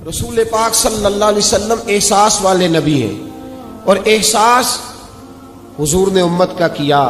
رسول پاک صلی اللہ علیہ وسلم احساس والے نبی ہیں، اور احساس حضور نے امت کا کیا،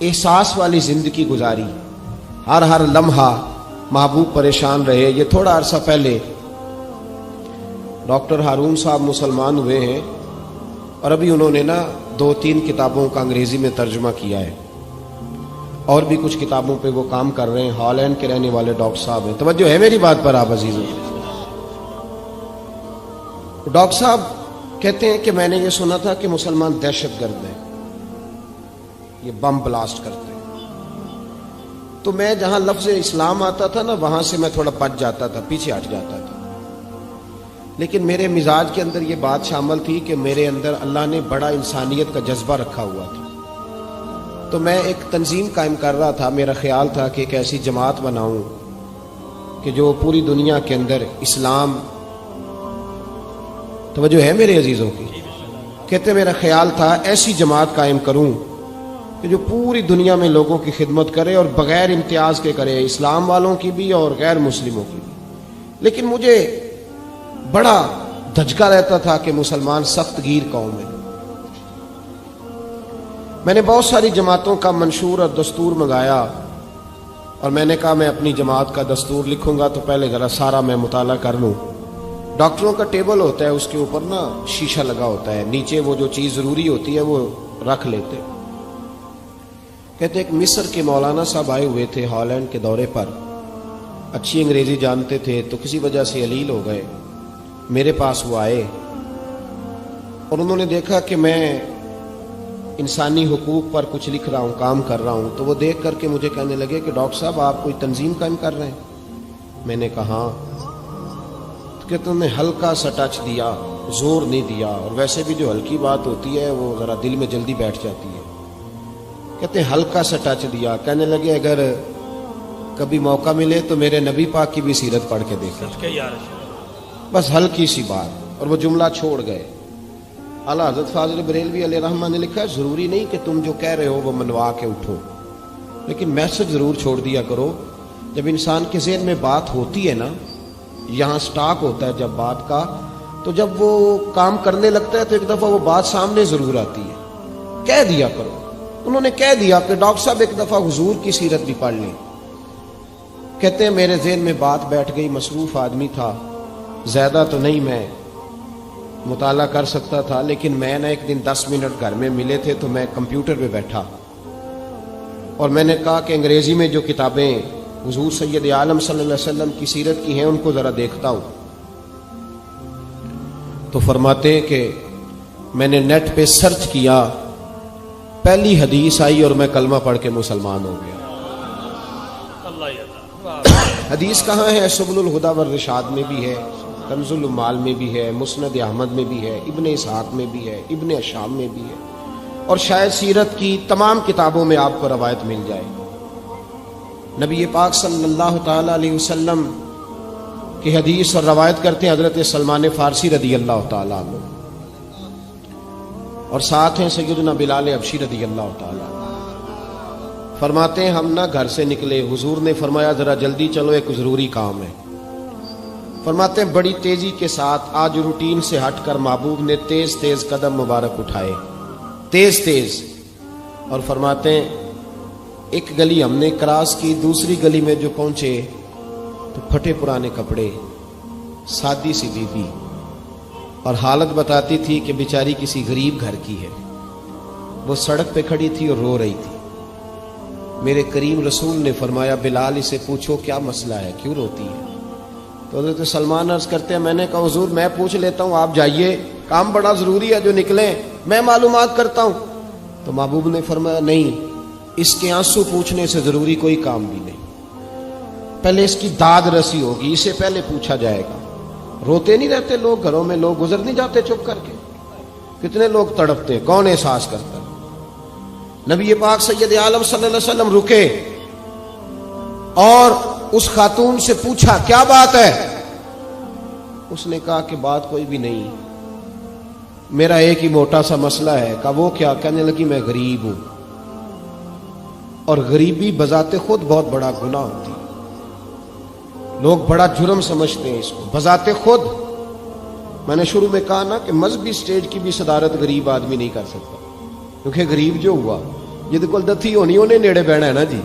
احساس والی زندگی گزاری، ہر لمحہ محبوب پریشان رہے۔ یہ تھوڑا عرصہ پہلے ڈاکٹر ہارون صاحب مسلمان ہوئے ہیں، اور ابھی انہوں نے 2-3 کتابوں کا انگریزی میں ترجمہ کیا ہے، اور بھی کچھ کتابوں پہ وہ کام کر رہے ہیں۔ ہالینڈ کے رہنے والے ڈاکٹر صاحب ہیں۔ توجہ ہے میری بات پر آپ عزیزوں؟ ڈاکٹر صاحب کہتے ہیں کہ میں نے یہ سنا تھا کہ مسلمان دہشت گرد ہیں، یہ بم بلاسٹ کرتے ہیں۔ تو میں جہاں لفظ اسلام آتا تھا وہاں سے میں تھوڑا بچ جاتا تھا، پیچھے ہٹ جاتا تھا، لیکن میرے مزاج کے اندر یہ بات شامل تھی کہ میرے اندر اللہ نے بڑا انسانیت کا جذبہ رکھا ہوا تھا۔ تو میں ایک تنظیم قائم کر رہا تھا، میرا خیال تھا کہ ایک ایسی جماعت بناؤں کہ جو پوری دنیا کے اندر اسلام، توجہ ہے میرے عزیزوں کی، کہتے میرا خیال تھا ایسی جماعت قائم کروں کہ جو پوری دنیا میں لوگوں کی خدمت کرے اور بغیر امتیاز کے کرے، اسلام والوں کی بھی اور غیر مسلموں کی بھی۔ لیکن مجھے بڑا دھچکا رہتا تھا کہ مسلمان سخت گیر قوم ہے۔ میں نے بہت ساری جماعتوں کا منشور اور دستور منگایا، اور میں نے کہا میں اپنی جماعت کا دستور لکھوں گا تو پہلے ذرا سارا میں مطالعہ کر لوں۔ ڈاکٹروں کا ٹیبل ہوتا ہے، اس کے اوپر شیشہ لگا ہوتا ہے، نیچے وہ جو چیز ضروری ہوتی ہے وہ رکھ لیتے۔ کہتے ایک مصر کے مولانا صاحب آئے ہوئے تھے ہالینڈ کے دورے پر، اچھی انگریزی جانتے تھے، تو کسی وجہ سے علیل ہو گئے۔ میرے پاس وہ آئے اور انہوں نے دیکھا کہ میں انسانی حقوق پر کچھ لکھ رہا ہوں، کام کر رہا ہوں، تو وہ دیکھ کر کے مجھے کہنے لگے کہ ڈاکٹر صاحب آپ کوئی تنظیم قائم کر رہے ہیں؟ میں نے کہا ہاں۔ تو کہتے انہوں نے ہلکا سا ٹچ دیا، زور نہیں دیا، اور ویسے بھی جو ہلکی بات ہوتی ہے وہ ذرا دل میں جلدی بیٹھ جاتی ہے۔ کہتے ہیں ہلکا سا ٹچ دیا، کہنے لگے اگر کبھی موقع ملے تو میرے نبی پاک کی بھی سیرت پڑھ کے دیکھیں، بس ہلکی سی بات، اور وہ جملہ چھوڑ گئے۔ اعلیٰ حضرت فاضل بریلوی علیہ رحمہ نے لکھا ہے ضروری نہیں کہ تم جو کہہ رہے ہو وہ منوا کے اٹھو، لیکن میسج ضرور چھوڑ دیا کرو۔ جب انسان کے ذہن میں بات ہوتی ہے یہاں سٹاک ہوتا ہے جب بات کا، تو جب وہ کام کرنے لگتا ہے تو ایک دفعہ وہ بات سامنے ضرور آتی ہے، کہہ دیا کرو۔ انہوں نے کہہ دیا کہ ڈاکٹر صاحب ایک دفعہ حضور کی سیرت بھی پڑھ لیں۔ کہتے ہیں میرے ذہن میں بات بیٹھ گئی، مصروف آدمی تھا، زیادہ تو نہیں میں مطالعہ کر سکتا تھا، لیکن میں ایک دن 10 منٹ گھر میں ملے تھے تو میں کمپیوٹر پہ بیٹھا، اور میں نے کہا کہ انگریزی میں جو کتابیں حضور سید عالم صلی اللہ علیہ وسلم کی سیرت کی ہیں ان کو ذرا دیکھتا ہوں۔ تو فرماتے ہیں کہ میں نے نیٹ پہ سرچ کیا، پہلی حدیث آئی اور میں کلمہ پڑھ کے مسلمان ہو گیا۔ حدیث کہاں ہے؟ سبل الہدی والرشاد میں بھی ہے، کنز المال میں بھی ہے، مسند احمد میں بھی ہے، ابن اسحاق میں بھی ہے، ابن اشام میں بھی ہے، اور شاید سیرت کی تمام کتابوں میں آپ کو روایت مل جائے۔ نبی پاک صلی اللہ تعالی علیہ وسلم کی حدیث اور روایت کرتے ہیں حضرت سلمان فارسی رضی اللہ تعالی عنہ، اور ساتھ ہیں سیدنا بلال حبشی رضی اللہ تعالی عنہ۔ فرماتے ہیں ہم گھر سے نکلے، حضور نے فرمایا ذرا جلدی چلو ایک ضروری کام ہے۔ فرماتے ہیں بڑی تیزی کے ساتھ آج روٹین سے ہٹ کر محبوب نے تیز تیز قدم مبارک اٹھائے، تیز تیز، اور فرماتے ہیں ایک گلی ہم نے کراس کی، دوسری گلی میں جو پہنچے تو پھٹے پرانے کپڑے، سادی سی بیوی، اور حالت بتاتی تھی کہ بیچاری کسی غریب گھر کی ہے۔ وہ سڑک پہ کھڑی تھی اور رو رہی تھی۔ میرے کریم رسول نے فرمایا بلال اسے پوچھو کیا مسئلہ ہے، کیوں روتی ہے؟ تو حضرت سلمان عرض کرتے ہیں میں نے کہا حضور میں پوچھ لیتا ہوں، آپ جائیے، کام بڑا ضروری ہے جو نکلیں، میں معلومات کرتا ہوں۔ تو محبوب نے فرمایا نہیں، اس کے آنسو پوچھنے سے ضروری کوئی کام بھی نہیں، پہلے اس کی داد رسی ہوگی، اسے پہلے پوچھا جائے گا۔ روتے نہیں رہتے لوگ گھروں میں، لوگ گزر نہیں جاتے چپ کر کے؟ کتنے لوگ تڑپتے، کون احساس کرتا؟ نبی پاک سید عالم صلی اللہ علیہ وسلم رکے اور اس خاتون سے پوچھا کیا بات ہے؟ اس نے کہا کہ بات کوئی بھی نہیں، میرا ایک ہی موٹا سا مسئلہ ہے۔ کہا وہ کیا؟ کہنے لگی میں غریب ہوں، اور غریبی بذات خود بہت بڑا گناہ ہوتی ہے، لوگ بڑا جرم سمجھتے ہیں اس کو، بذات خود میں نے شروع میں کہا نا کہ مذہبی سٹیج کی بھی صدارت غریب آدمی نہیں کر سکتا، کیونکہ غریب جو ہوا جد کول دتھی ہونی انہیں نیڑے بہنا ہے نا جی،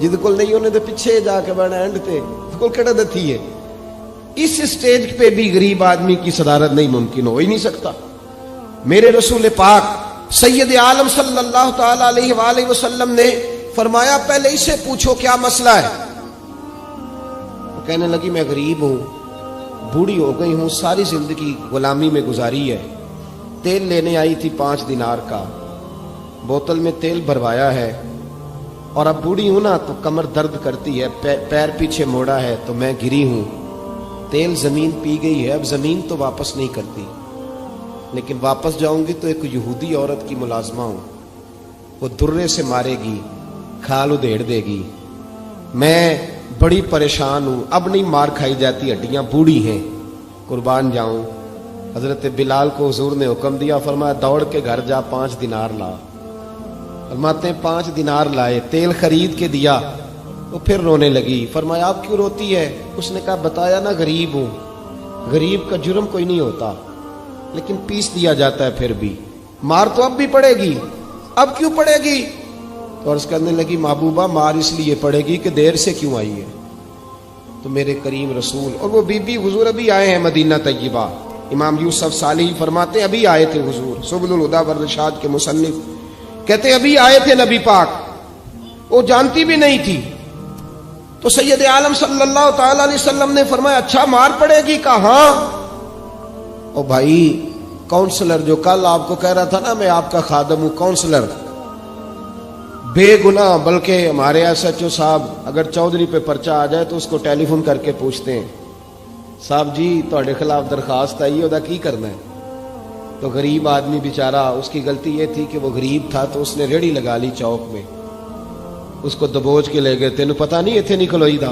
جد کول نہیں انہیں تو پیچھے جا کے بہنا اینڈ تے کول کیڑا دتھی ہے۔ اس سٹیج پہ بھی غریب آدمی کی صدارت نہیں ممکن ہو ہی نہیں سکتا۔ میرے رسول پاک سید عالم صلی اللہ تعالی علیہ وآلہ وسلم نے فرمایا پہلے اسے پوچھو کیا مسئلہ ہے۔ وہ کہنے لگی میں غریب ہوں، بوڑھی ہو گئی ہوں، ساری زندگی غلامی میں گزاری ہے، تیل لینے آئی تھی 5 دینار کا، بوتل میں تیل بھروایا ہے، اور اب بوڑھی ہوں نا تو کمر درد کرتی ہے، پیر پیچھے موڑا ہے تو میں گری ہوں، تیل زمین پی گئی ہے، اب زمین تو واپس نہیں کرتی، لیکن واپس جاؤں گی تو ایک یہودی عورت کی ملازمہ ہوں، وہ درے سے مارے گی، کھال ادھیڑ دے گی، میں بڑی پریشان ہوں، اب نہیں مار کھائی جاتی، ہڈیاں بوڑھی ہیں، قربان جاؤں۔ حضرت بلال کو حضور نے حکم دیا، فرمایا دوڑ کے گھر جا 5 دینار لا۔ فرماتے ہیں 5 دینار لائے، تیل خرید کے دیا، وہ پھر رونے لگی۔ فرمایا آپ کیوں روتی ہے؟ اس نے کہا بتایا نا غریب ہوں، غریب کا جرم کوئی نہیں ہوتا لیکن پیس دیا جاتا ہے، پھر بھی مار تو اب بھی پڑے گی، اب کیوں پڑے گی؟ تو عرض کرنے لگی محبوبہ مار اس لیے پڑے گی کہ دیر سے کیوں آئی ہے۔ تو میرے کریم رسول اور وہ بی بی حضور ابھی آئے ہیں مدینہ طیبہ، امام یوسف صالحی فرماتے ابھی آئے تھے حضور، سبل الہدی والرشاد کے مصنف کہتے ابھی آئے تھے نبی پاک، وہ جانتی بھی نہیں تھی۔ تو سید عالم صلی اللہ تعالی علیہ وسلم نے فرمایا اچھا مار پڑے گی؟ کہا ہاں۔ او بھائی کونسلر جو کل آپ کو کہہ رہا تھا نا میں آپ کا خادم ہوں، کونسلر بے گناہ، بلکہ ہمارے SHO صاحب اگر چودھری پہ پرچہ آ جائے تو اس کو ٹیلی فون کر کے پوچھتے ہیں صاحب جی تہاڈے خلاف درخواست آئی ہے، کی کرنا ہے؟ تو غریب آدمی بیچارہ، اس کی غلطی یہ تھی کہ وہ غریب تھا تو اس نے ریڑھی لگا لی چوک میں، اس کو دبوچ کے لے گئے، تینوں پتہ نہیں اتنے نہیں کھلوئی دا،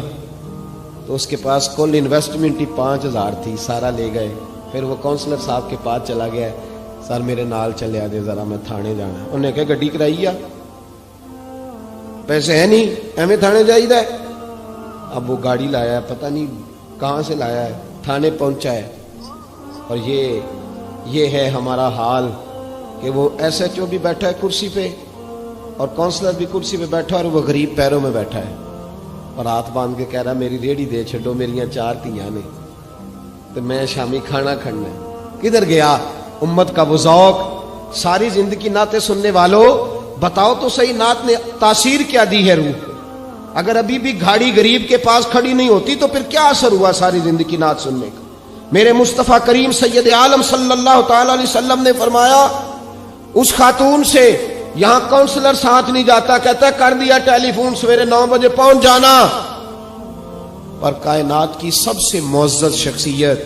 تو اس کے پاس کل انویسٹمنٹ ہی 5000 تھی، سارا لے گئے۔ پھر وہ کونسلر صاحب کے پاس چلا گیا، سر میرے نال چلے آ جائے ذرا میں تھانے جانا ہے۔ انہوں نے کہا گڈی کرائی آ، پیسے ہیں نہیں ایویں تھانے جائیے ہے۔ اب وہ گاڑی لایا ہے، پتہ نہیں کہاں سے لایا ہے، تھانے پہنچا ہے، اور یہ ہے ہمارا حال کہ وہ SHO بھی بیٹھا ہے کرسی پہ اور کونسلر بھی کرسی پہ بیٹھا ہے، اور وہ غریب پیروں میں بیٹھا ہے اور ہاتھ باندھ کے کہہ رہا میری ریڑھی دے چھڈو، میریاں 4 دھیاں نے تو میں شامی کھانا کھڑنا ہے۔ کدھر گیا امت کا وہ ذوق؟ ساری زندگی نعتیں سننے والوں بتاؤ تو صحیح نعت نے تاثیر کیا دی ہے روح کو؟ اگر ابھی بھی گھاڑی غریب کے پاس کھڑی نہیں ہوتی تو پھر کیا اثر ہوا ساری زندگی نعت سننے کا؟ میرے مصطفیٰ کریم سید عالم صلی اللہ تعالی علیہ وسلم نے فرمایا اس خاتون سے یہاں کونسلر ساتھ نہیں جاتا، کہتا ہے کر دیا ٹیلی فون، سویرے 9 بجے پہنچ جانا۔ پر کائنات کی سب سے معزز شخصیت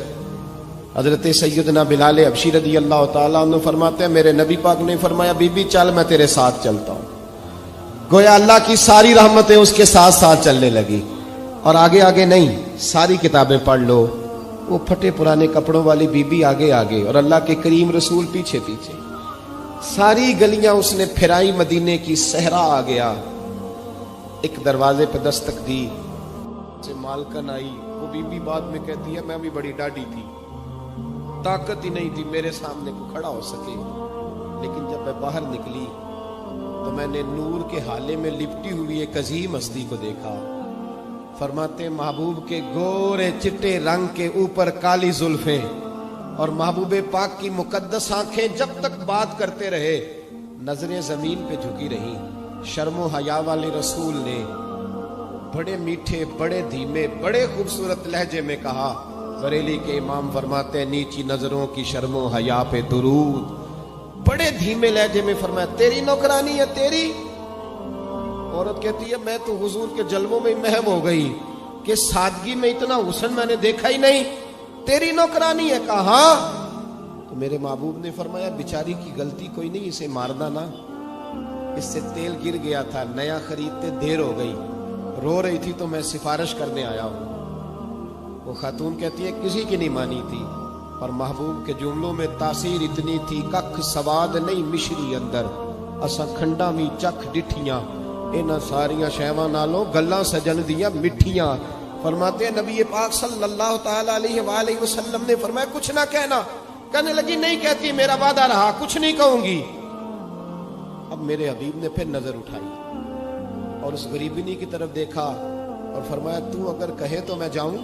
حضرت سیدنا بلال حبشی رضی اللہ تعالیٰ عنہ فرماتے ہیں میرے نبی پاک نے فرمایا بی بی چل میں تیرے ساتھ چلتا ہوں، گویا اللہ کی ساری رحمتیں اس کے ساتھ ساتھ چلنے لگی، اور آگے آگے نہیں، ساری کتابیں پڑھ لو، وہ پھٹے پرانے کپڑوں والی بی بی آگے آگے اور اللہ کے کریم رسول پیچھے پیچھے، ساری گلیاں اس نے پھرائی، مدینے کی صحرا آ گیا، ایک دروازے پہ دستک دی، سے مالکن آئی، وہ بی بی بعد میں کہتی ہے میں بھی بڑی ڈاڈی تھی، طاقت ہی نہیں تھی میرے سامنے کو کھڑا ہو سکے، لیکن جب میں باہر نکلی تو میں نے نور کے حالے میں لپٹی ہوئی ایک عظیم ہستی کو دیکھا۔ فرماتے محبوب کے گورے چٹے رنگ کے اوپر کالی زلفیں اور محبوب پاک کی مقدس آنکھیں جب تک بات کرتے رہے نظریں زمین پہ جھکی رہی۔ شرم و حیا والے رسول نے بڑے میٹھے، بڑے دھیمے، بڑے خوبصورت لہجے میں کہا، بریلی کے امام فرماتے ہیں نیچی نظروں کی شرم و حیا پہ درود، بڑے دھیمے لہجے میں فرمایا تیری نوکرانی ہے تیری؟ عورت کہتی ہے میں تو حضور کے جلووں میں محو ہو گئی کہ سادگی میں اتنا حسن میں نے دیکھا ہی نہیں، تیری نوکرانی ہے؟ کہا تو میرے محبوب نے فرمایا بیچاری کی غلطی کوئی نہیں، اسے مارنا نا، اس سے تیل گر گیا تھا، نیا خریدتے دیر ہو گئی، رو رہی تھی تو میں سفارش کرنے آیا ہوں۔ وہ خاتون کہتی ہے کسی کی نہیں مانی تھی، اور محبوب کے جملوں میں تاثیر اتنی تھی ککھ سواد نہیں مشری اندر، اساں کھنڈا بھی چکھ ڈٹھیاں، انہاں ساریاں شیواں نالوں گلاں سجن دیاں مٹھیاں، فرماتے ہیں نبی پاک صلی اللہ تعالی علیہ وآلہ وسلم نے فرمایا کچھ نہ کہنا. کہنے لگی نہیں کہتی، میرا وعدہ رہا، کچھ نہیں کہوں گی. اب میرے حبیب نے پھر نظر اٹھائی اور اس غریبنی کی طرف دیکھا اور فرمایا تو اگر کہے تو میں جاؤں،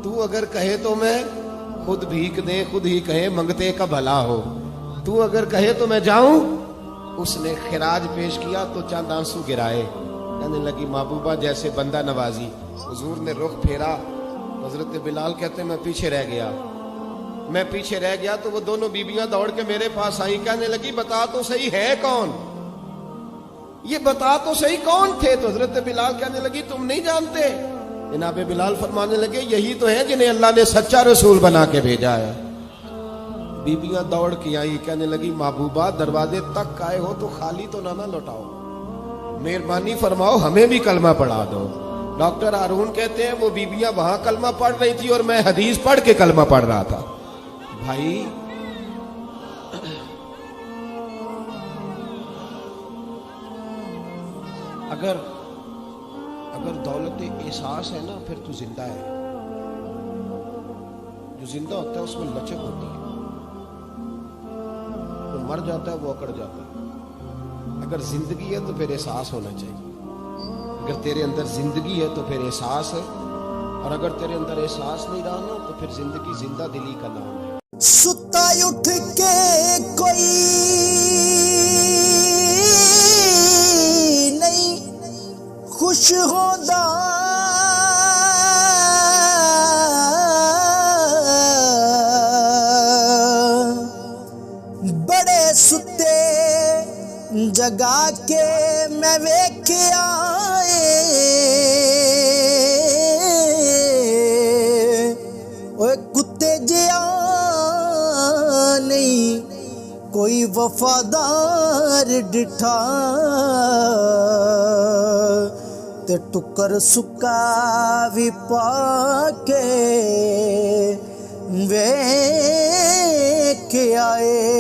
تو اگر کہے تو میں خود بھیک دے، خود ہی کہے منگتے کا بھلا ہو، تو اگر کہے تو میں جاؤں. اس نے خراج پیش کیا تو چند آنسو گرائے. کہنے لگی محبوبہ جیسے بندہ نوازی. حضور نے رخ پھیرا. حضرت بلال کہتے ہیں میں پیچھے رہ گیا تو وہ دونوں بیبیاں دوڑ کے میرے پاس آئیں. کہنے لگی بتا تو صحیح ہے کون، یہ بتا تو صحیح کون تھے. تو حضرت بلال کہنے لگی تم نہیں جانتے. جناب بلال فرمانے لگے یہی تو ہے جنہیں اللہ نے سچا رسول بنا کے بھیجا ہے. بیبیاں دوڑ کے آئی. کہنے لگی محبوبہ دروازے تک آئے ہو تو خالی تو نہ لوٹاؤ، مہربانی فرماؤ ہمیں بھی کلمہ پڑھا دو. ڈاکٹر ہارون کہتے ہیں وہ بیبیاں وہاں کلمہ پڑھ رہی تھی اور میں حدیث پڑھ کے کلمہ پڑھ رہا تھا. بھائی اگر دولت احساس ہے نا پھر تو زندہ ہے. جو زندہ ہوتا ہے اس میں لچک ہوتی ہے، جو مر جاتا ہے وہ اکڑ جاتا ہے. اگر زندگی ہے تو پھر احساس ہونا چاہیے. اگر تیرے اندر زندگی ہے تو پھر احساس ہے، اور اگر تیرے اندر احساس نہیں رہا نا تو پھر زندگی زندہ دلی کا نام ہے. ستا اٹھ کے کوئی نہیں خوش ہوتا، بڑے ستے جگا کے میں ویکھیا اوے کتے جیا نہیں کوئی وفادار ڈٹھا، تے ٹکر سکا بھی پا کے ویکھ آئے.